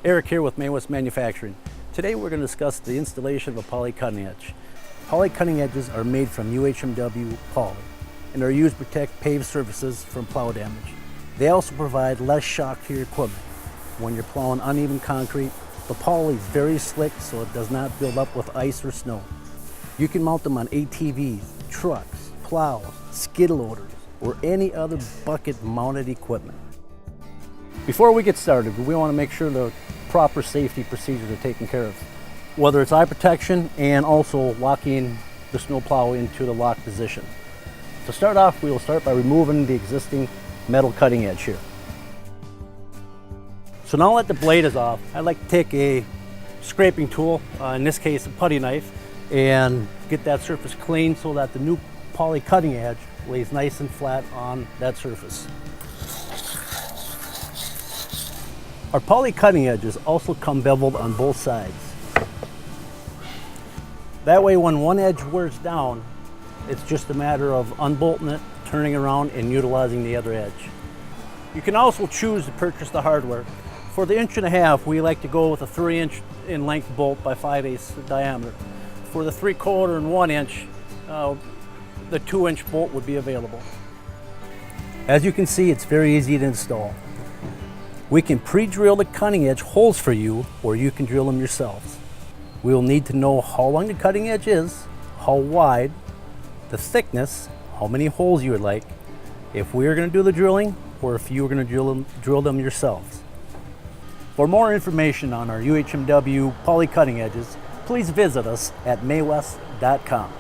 Eric here with West Manufacturing. Today we're going to discuss the installation of a poly cutting edge. Poly cutting edges are made from UHMW poly and are used to protect paved surfaces from plow damage. They also provide less shock to your equipment. When you're plowing uneven concrete, the poly is very slick so it does not build up with ice or snow. You can mount them on ATVs, trucks, plows, skid loaders, or any other bucket mounted equipment. Before we get started, we want to make sure the proper safety procedures are taken care of, whether it's eye protection and also locking the snow plow into the lock position. To start off, we will start by removing the existing metal cutting edge here. So now that the blade is off, I'd like to take a scraping tool, in this case a putty knife, and get that surface clean so that the new poly cutting edge lays nice and flat on that surface. Our poly cutting edges also come beveled on both sides. That way when one edge wears down, it's just a matter of unbolting it, turning around, and utilizing the other edge. You can also choose to purchase the hardware. For the 1.5 inch, we like to go with a 3-inch in length bolt by 5/8 diameter. For the 3/4 and 1 inch, the 2-inch bolt would be available. As you can see, it's very easy to install. We can pre-drill the cutting edge holes for you, or you can drill them yourselves. We will need to know how long the cutting edge is, how wide, the thickness, how many holes you would like, if we are going to do the drilling, or if you are going to drill them yourselves. For more information on our UHMW poly cutting edges, please visit us at maywest.com.